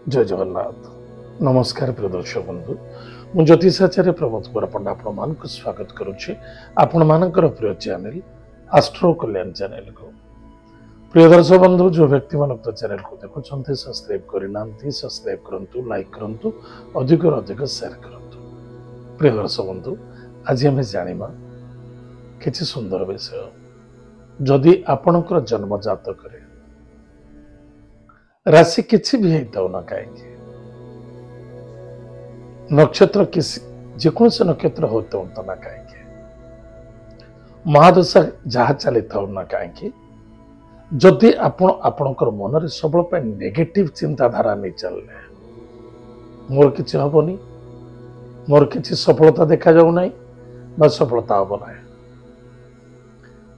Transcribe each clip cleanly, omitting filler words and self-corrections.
जय जगन्नाथ नमस्कार प्रिय दर्शक बंधु मु ज्योतिषाचार्य प्रमोद कुमार पंडा आपण मान को स्वागत करुच्ची आपण मानकर प्रिय चैनल एस्ट्रो कल्याण चैनल को प्रिय दर्शक बंधु जो व्यक्ति मान चैनल को देखुं सब्सक्राइब करना सब्सक्राइब करूँ लाइक करूँ अधिक अधिक शेयर करूँ। प्रिय दर्शक बंधु आज आम जाना किसी सुंदर विषय जदि आपणकर जन्म जातक राशि किसी भी होता ना कहीं नक्षत्र किसी जेकोसी नक्षत्र होता ना कहीं महादशा जहाँ चली था ना कहीं जदि आपणकर मन में सब नेगेटिव चिंताधारा नहीं चलने मोर किसी हेनी मोर किसी सफलता देखा जाऊ ना सफलता हम ना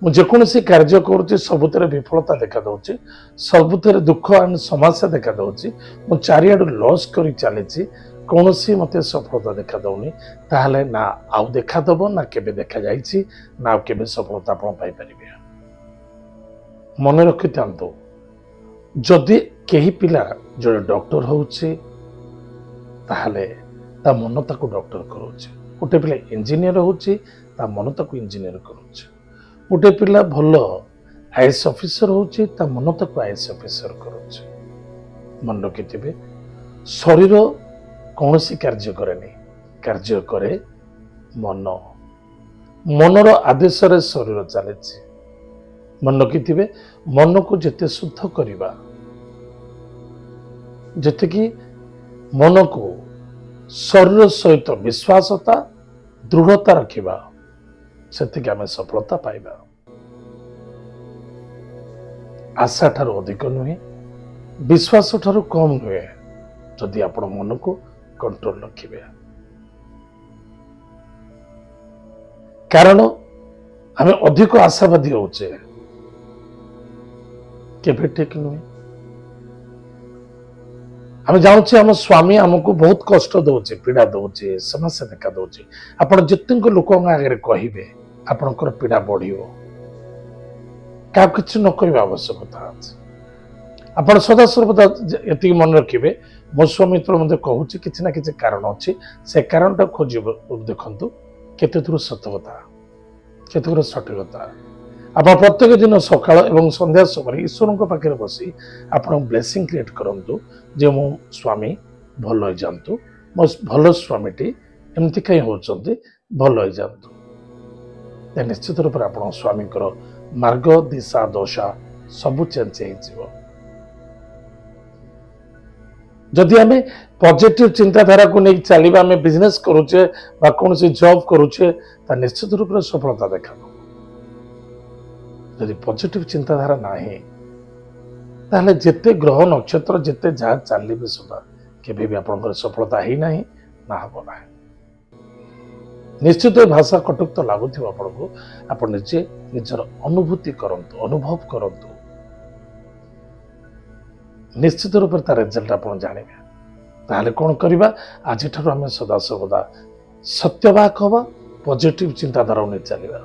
मुझे कार्य करुच्ची सबुतिर विफलता देखा दूसरी सबुतिर दुख एंड समस्या देखा दूसरी मु चारिआडू लॉस कर चली कौन सी मत सफलता देखा दौनी ताहले ना आउ देखा दब ना केबे देखा जाइछि ना केबे सफलता आपण पाई परिबे। मन रखि थांतु जदि केही पिला जो डॉक्टर होउछि ताहले ता मन ताकू डॉक्टर करूछि गोटे पिला इंजीनियर होउछि ता मन ताकू इंजीनियर करूछि गोटे पिला भल आईएएस ऑफिसर होउछि ता मन ताकू आईएएस ऑफिसर करूछि। मन रखिथिबे शरीर कौन सी कार्य करे नहीं कार्य करे मन मनर आदेश रे शरीर चले मन रखिथिबे मन को जेते शुद्ध करिबा जेते कि मन को शरीर सहित विश्वासता दृढ़ता रखिबा सेतिक आमे सफलता पाइबा। आशा ठारू अधिक नुहे विश्वास ठारू कम नुहे जदि आपण मन को कंट्रोल रखिबे कारण आमे अधिक आशावादी होचे केबे ठीक नुहे। आमे जाउछे हम स्वामी हमको बहुत कष्ट दउछे पीड़ा दउछे समस्या देखा दउछे आपण जतिक लोक आगे कहिबे आपणकर पीड़ा बढ़ियो क्या किसी न कह आवश्यकता अच्छे आप सदा सर्वदा ये मन रखिए मो स्वामित्र मत कहूँ किसी ना किसी कारण अच्छी से कारण टा खोज देखु केते दूर सतकता केते दूर सठिकता आप प्रत्येक दिन सकाळ एवं संध्या समय ईश्वर पाखे बसी आप ब्लेसिंग क्रिएट करूँ जे मो स्वामी भल हो जातु मो भल स्वामीटी एमती कहीं होती भल हो जातु निश्चित रूप से आप स्वामी मार्ग दिशा दशा सबू चेंज हो जदि आम पॉजिटिव चिंताधारा को नहीं चलवा आम बिजनेस करुचे कौन सी जॉब करुचे निश्चित रूप से सफलता देखा जदि पॉजिटिव चिंताधारा नहीं ताहले जेते ग्रह नक्षत्र जेते जहाँ चलिए सुधा केबे भी आपनकर सफलता ही नहीं ना हम ना निश्चित भाषा कटुक तो लगुथ आपको आप निजे निजर अनुभूति करंतु अनुभव करंतु निश्चित रूप से रिजल्ट आप जानवे ताहले कौन करवा आज आम सदा सर्वदा सत्यवाक हवा पॉजिटिव चिंताधारा नहीं चलवा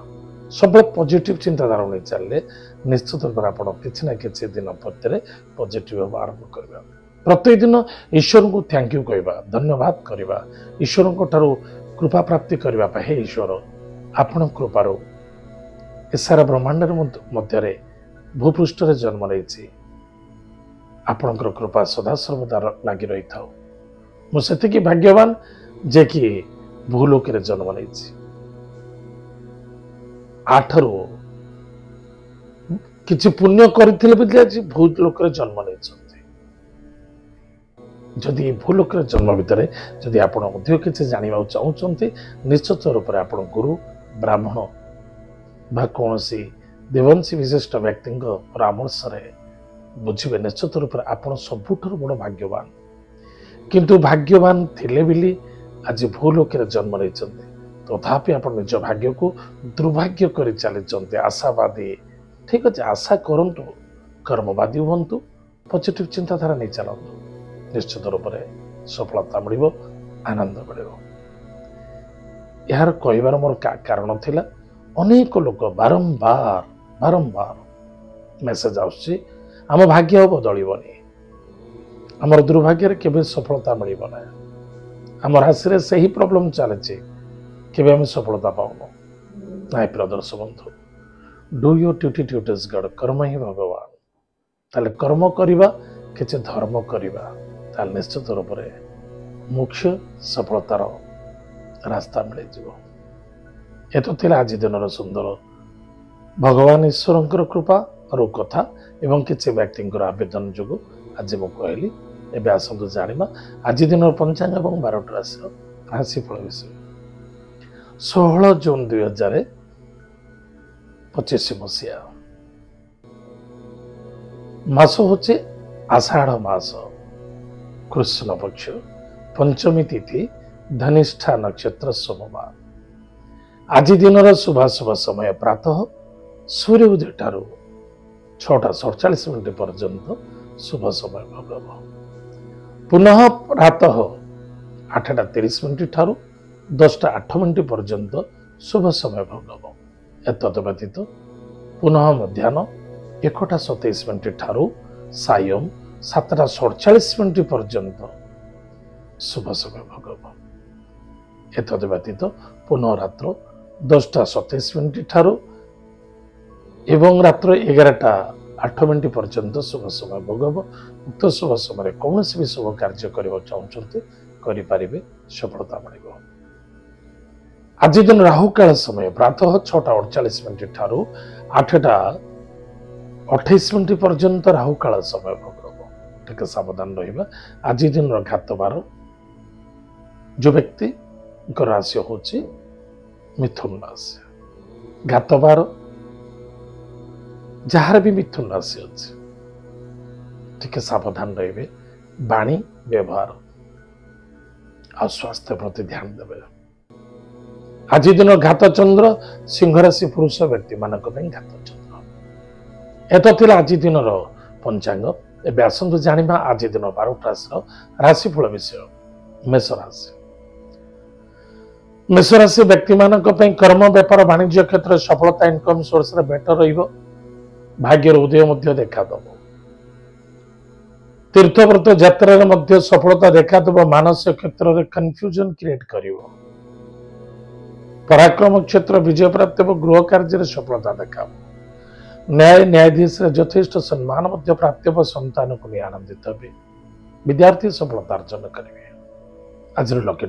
सब पॉजिटिव चिंताधारा नहीं चलने निश्चित रूप से आप किसी ना किसी दिन प्रत्येक पॉजिटिव हवा आरंभ करवा प्रत्येक दिन ईश्वर को थैंक यू कहवा धन्यवाद करवा ईश्वर को ठारू कृपा प्राप्ति करने हे ईश्वर आपण कृपार सारा ब्रह्मांड मध्य भूपृष्ठ जन्म नहीं आपणकर कृपा सदा सर्वदा लगी रही था मुझे भाग्यवान जे कि भूलोक जन्म नहीं आठरू किसी पुण्य करते भूलोक जन्म नहीं जदि भूलोक जन्म भितर जदि आप अधिक किसी जानवा चाहते निश्चित रूप से आप गुरु ब्राह्मण बा कौन सी देवंशी विशिष्ट व्यक्ति परामर्श बुझे निश्चित रूप से आप सबुठ बड़ भाग्यवान किंतु भाग्यवान थिले बिली आज भूलोक जन्म नहीं तथापि आप निज भाग्य को दुर्भाग्य कर चली आशावादी ठीक अच्छे आशा करूँ कर्मवादी हूँ पॉजिटिव चिंताधारा नहीं चलतु निश्चित रूप से सफलता मिल आनंद मिल यार कहबार मोर कारण थिला अनेक लोक बारंबार बारंबार मेसेज आम भाग्य बदलनी आमर दुर्भाग्य केबे सफलता मिलिब ना आम राशि से ही प्रॉब्लम चलती केबे आम सफलता पाऊन ना प्रिय दर्शक बंधु do your duty duties God कर्म ही भगवान ताले कर्म करवा किसी धर्म करवा ताले निश्चित रूप से मुख्य सफलतार रास्ता मिल जाव ये तो थिला आज दिन सुंदर भगवान ईश्वर कृपा और कथा एवं किसी व्यक्ति आवेदन जो आज मुझे कहली एवं आसतु जाना आज दिन पंचांग और 12 राशि राशिफल विषय 16 जून 2025 मसीहा मास हूँ आषाढ़ मास कृष्ण पक्ष पंचमी तिथि धनिष्ठा नक्षत्र सोमवार आज दिन शुभाशुभ समय प्रातः सूर्य उदय ठारू 6:47 पर्यंत शुभ समय भोगव पुनः प्रातः 8:30 ठारू 10:08 पर्यंत शुभ समय भोगव एतद व्यतीत पुनः मध्याह्न 1:27 ठारू सायं 7:47 पर्यंत शुभ समय भोगव एतद व्यतीत पुनः रात्र 10:27 ठारू एवं रात्र 11:08 पर्यंत शुभ समय भोगव उक्त शुभ समय कौन भी शुभ कार्य करने चाहते करें सफलता मिल आज दिन राहुकाल समय प्रातः 6:48 ठारू 8:28 पर्यंत राहुकाल समय भोगव टिके सावधान रहा आज दिन घात बार जो व्यक्ति राशि हूँ मिथुन राशि घात बार जार भी मिथुन राशि अच्छे टिके सावधान रहे बाणी व्यवहार आ स्वास्थ्य प्रति ध्यान देवे आज दिन घात चंद्र सिंह राशि पुरुष व्यक्ति मानक घात चंद्र एत थिला आज दिन पंचांग एवं आसतु जाना आज दिन 12 राशि राशिफल विषय मेष राशि मेष राशि व्यक्ति मानक कर्म व्यापार वाणिज्य क्षेत्र सफलता इनकम सोर्स बेटर रहिबो भाग्यर उदय मध्य देखादब तीर्थव्रत यात्रा मध्य सफलता देखादब मानसिक क्षेत्र में कन्फ्यूजन क्रिएट करिवो पराक्रम क्षेत्र विजय प्राप्त गृह कार्य सफलता देखा न्याय न्यायाधीश यथेष्ट सम्मान मध्य प्राप्त संतान को नहीं आनंदित हे विद्यार्थी सफलता अर्जन करेंगे आज lucky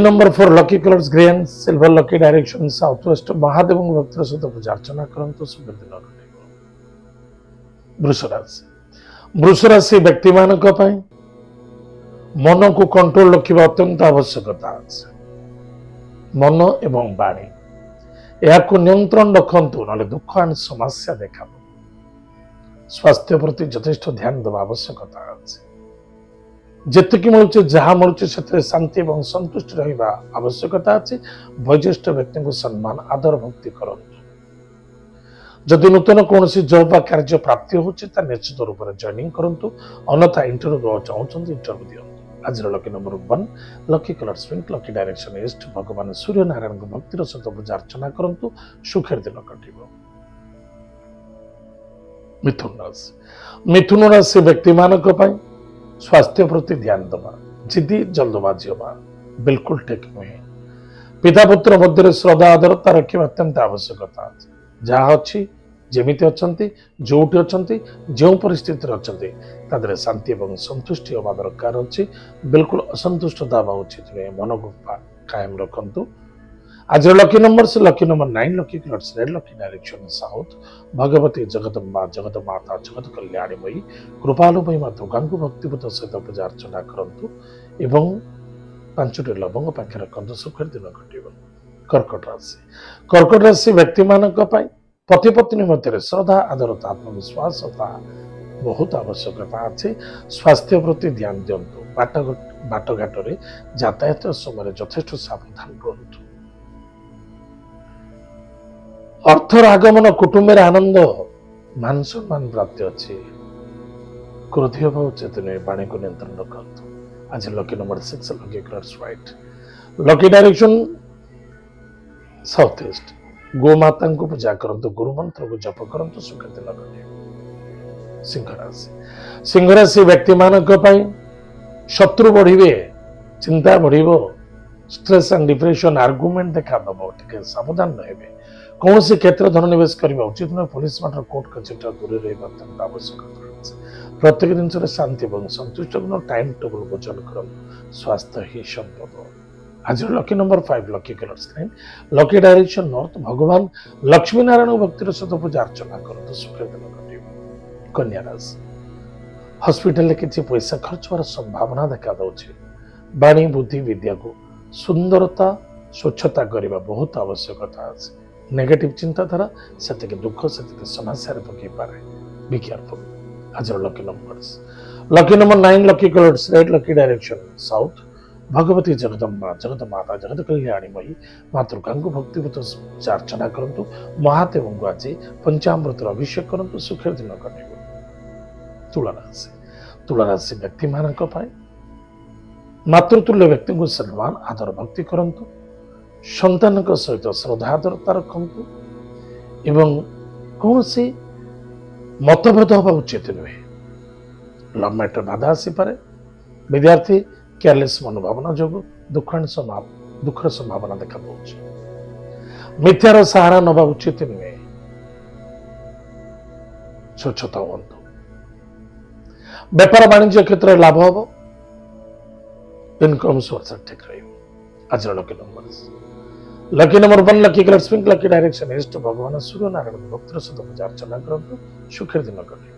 number 4 lucky colours grey and silver lucky direction south west Mahadev भक्त सहित पूजा अर्चना करंतु शुभ दिन वृष राशि व्यक्ति मानक मन को कंट्रोल रखा अत्यंत आवश्यकता আছে मन एवं बाणी या नियंत्रण रखंतु ना दुख एंड समस्या देखा स्वास्थ्य प्रति यथेष्ट ध्यान देवा आवश्यकता আছে जेतिक मिलूँ जहाँ मिलूँ से शांति और संतुष्टि रहा आवश्यकता अच्छी वयोज्येष्ठ व्यक्ति को सम्मान आदर भक्ति करूँ जदि नूतन कौन जॉब कार्य प्राप्ति होता निश्चित रूप से जॉइनिंग करूँ अन्यथा इंटरव्यू चाहते इंटरव्यू दिखाँ आज lucky number 1 lucky colour pink lucky direction east भगवान सूर्य नारायण को भक्तिर सहित पूजा अर्चना करूँ सुखर दिन कट मिथुन राशि व्यक्ति मानक स्वास्थ्य प्रति ध्यान दबा जिद्दी जल्दबाजी हवा बिल्कुल ठीक नुहे पिता पुत्र मध्य श्रद्धा आदरता रखा अत्यंत आवश्यकता जहाँ अच्छी जमीती अच्छा जोटी अच्छा जो परिस्थिति अच्छा शांति और संतुष्टि हवा दरकार अच्छी बिल्कुल असंतुष्टता हवा उचित नुहे मन को कायम रखु आज lucky number 9 lucky colours red lucky direction south Bhagwati Jagdamba जगत माता जगत कल्याणीमयी कृपालुमयी माँ दुर्गा को भक्तिपुत सहित पूजा अर्चना करूँ एवं 5टी लवंग पाखे रखु सुखर दिन कट कर्कट राशि व्यक्ति मानक पति पत्नी मध्य श्रद्धा आदरता आत्मविश्वास बहुत आवश्यकता अच्छी स्वास्थ्य प्रति ध्यान दिंतु बाटघाट में यातायात समय यथेष्ट सावधान रुहतु अर्थर आगमन कुटुंब आनंद मान सम्मान प्राप्ति अच्छी क्रोधी भाव चेतन वाणी को नियंत्रण रखु आज lucky number 6 lucky colours white lucky direction south east गोमाता को पूजा करंतु गुरु मंत्र को जप करंतु सुख दिन सिंह राशि सिंह राशि व्यक्ति मानक शत्रु बढ़े चिंता बढ़ स्ट्रेस एंड डिप्रेशन आर्गुमेंट देखा दब टे सावधान रहे कौन से क्षेत्र धननिवेश करने उचित नुहे पुलिस मैटर कोर्ट कचेरी दूर रहा अत्यंत आवश्यक प्रत्येक जिन शांति और संतुष्ट टाइम टेबल को जन कर स्वास्थ्य ही संपद आज lucky number 5 lucky colour screen lucky direction north भगवान लक्ष्मी नारायण भक्तिर सहित पूजा अर्चना करते सुख दिन कन्या राशि हॉस्पिटल किसी पैसा खर्च होवार संभावना देखा दौर वाणी बुद्धि विद्या को सुंदरता स्वच्छता करने बहुत आवश्यकता अच्छे नेगेटिव चिंताधारा से दुख से समस्या पकई पारे बी केयरफुल आज lucky number 9 lucky colours red lucky direction south Bhagwati Jagdamba जगत माता जगत कल्याणीमयी माँ दुर्गा को भक्तिपूत अर्चना करूँ महादेव को आज पंचामृत अभिषेक करूँ सुखर दिन कटे तुला राशि व्यक्ति मान मातृतुल्य व्यक्ति को सम्मान आदर भक्ति करूँ संतान सहित श्रद्धादरता रखु एवं कौन सी मतभेद हवा उचित नुहे लव मैटर बाधा आसीपे विद्यार्थी केयरलेस मनोभावना जो दुखर संभावना देखा मिथ्यार सहारा नवा उचित नुहे स्वच्छता हूँ व्यापार वाणिज्य क्षेत्र में लाभ हम इनकम सोर्स ठीक रज lucky number 1 lucky colour pink lucky direction east भगवान सूर्य नारायण भक्तर सहित पूजा अर्चना करूँ सुखर दिन कटे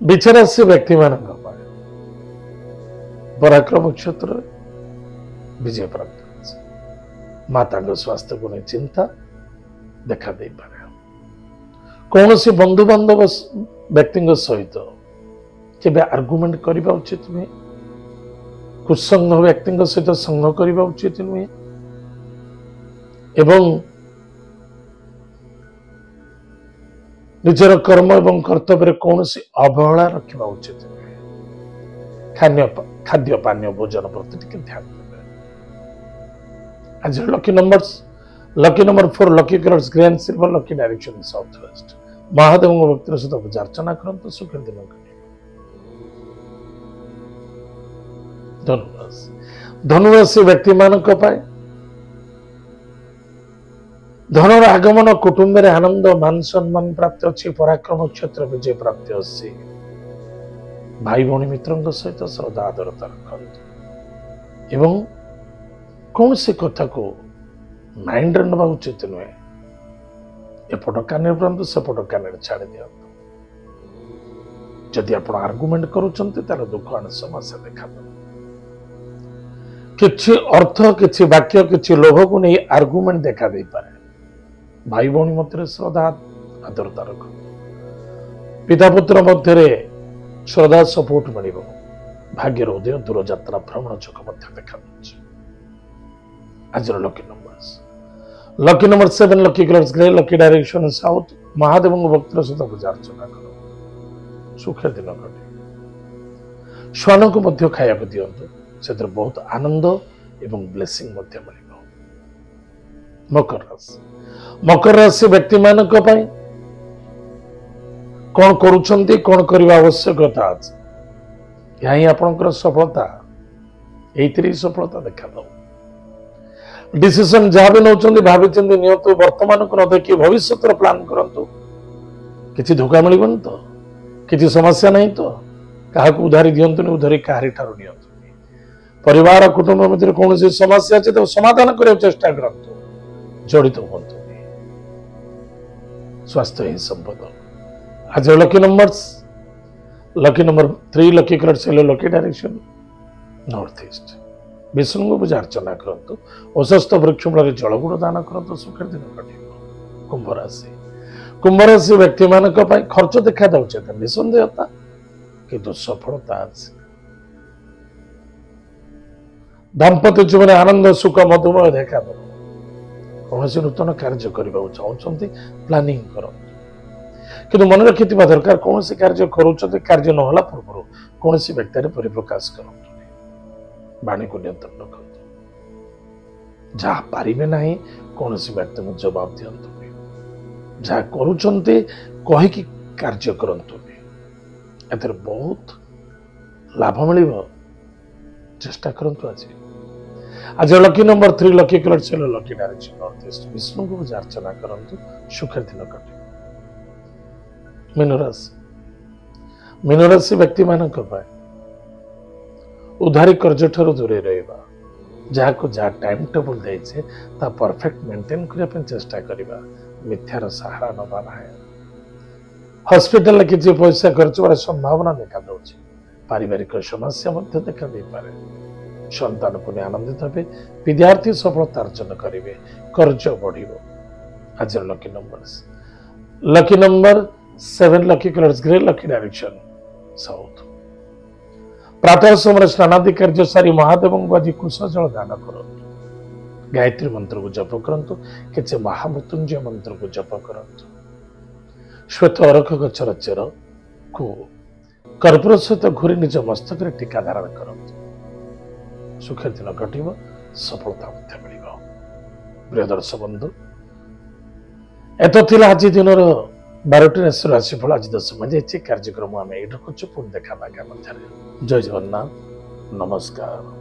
बिछराशि व्यक्ति मान पराक्रम क्षेत्र विजय प्राप्त माता स्वास्थ्य को नहीं चिंता देखा दे पारे कौन सी बंधु बांधव व्यक्ति सहित केबे आर्गुमेंट करने उचित नुहे कुसंग व्यक्ति सहित संग करने उचित नुहे एवं निजर कर्म एवं कर्तव्य कौन सी अवहेला रखा उचित नुहे खाद्य पानीय भोजन प्रति ध्यान देवे आज lucky number 4 lucky colours grey and silver lucky direction south west Mahadev भक्तिर सहित पूजा अर्चना करते सुख दिन धनुराशि व्यक्ति मान धनर आगमन कुटुंब आनंद मान सम्मान प्राप्त अच्छी पराक्रम क्षेत्र विजय प्राप्त अच्छी भाई भौणी मित्रों सहित श्रद्धा आदरता रखु कौन सी कथा को माइंड ना उचित नुहे एपट कान पड़ू सेपट कान छाड़ दिखाँ जदि आप आर्गुमेंट करुँच दुख आने समस्या देखा किछि अर्थ किछि वाक्य किछि लोभ को नहीं आर्गुमेंट देखा दे पारे भाई भौणी मध्य श्रद्धा आदरता रख पिता पुत्र मध्य श्रद्धा सपोर्ट मिल भाग्यर उदय दूरयात्रा भ्रमण योग देखा आज lucky number 7 lucky colours grey lucky direction south Mahadev भक्तर सहित पूजा अर्चना कर सुखर दिन कटे श्वान को मध्य खाया दिंतु से बहुत आनंद एवं ब्लेसिंग मिल मकर राशि व्यक्ति मान कौन करुछंती कौन करने आवश्यकता आज यह आपंकर सफलता यही सफलता देखा दो डिसीजन जहाँ भी नौ भावी नियंतु वर्तमान को न देखिए भविष्य प्लान करंतु किसी धोखा मिलबन तो किसी समस्या नहीं तो क्या उधारी दिंतुनि उधारी कहारी ठार नियंतु परिवार कुटुंब मध्य कौन समस्या अच्छे तो समाधान करने चेष्टा करंतु जड़ित हूँ स्वास्थ्य ही संपद आज lucky number 3 lucky colour yellow lucky direction north east Vishnu को पूजा अर्चना करंतु अशस्त वृक्ष मूल जलगुड़ दान करंतु सुखर दिन कटे कुंभ राशि व्यक्ति मान खर्च देखा दौचे निसंदेहता किंतु सफलता आज दाम्पत्य जीवन आनंद सुख मधुमय देखा दो कौन से नूतन कार्य करने चाहते प्लानिंग कर कि मन रखि दरकार कौन से कार्य कार्य नहला पूर्व कौन सी व्यक्ति परिप्रकाश करूँ वाणी को नियंत्रण रखु जहाँ पारे ना कौन सी व्यक्ति को जवाब दिंतु जहाँ करुचंते कहीकि कार्य करंतुनी एथर बहुत लाभ मिल चेष्टा करंतु आज लकी नंबर 3 लकी कलर चलो lucky direction north east Vishnu को पूजा अर्चना करंतु सुखर दिन कटे मीनराशि व्यक्ति मान उधारी कर्ज ठार दूरे रहा जहाँ को जहाँ टाइम टेबल देचे ता परफेक्ट मेंटेन करने चेष्टा करिबा मिथ्यार सहारा नबा ना हॉस्पिटल किसी पैसा खर्च होवार संभावना देखा दौर पारिवारिक समस्या मध्य देखा दे पारे संतान को आनंदित हे विद्यार्थी सफलता अर्जन करेंगे कर्ज बढ़ आज lucky number 7 lucky colours grey lucky direction south प्रातः समय स्नानादि कार्य सारी महादेव को आज कुश जल दान करूँ गायत्री मंत्र को जप करूँ कि महामृत्युंजय मंत्र को जप करूँ श्वेत अरख गचर चेर को कर्पूर सहित घूरी निज मस्तक टीका धारण करूँ सुखर दिन घट सफलता मिल प्रिय दर्शक बंधु एत आज दिन 12टी राशिफल आज समय कार्यक्रम आम ये पुणी देखा जय जगन्नाथ नमस्कार।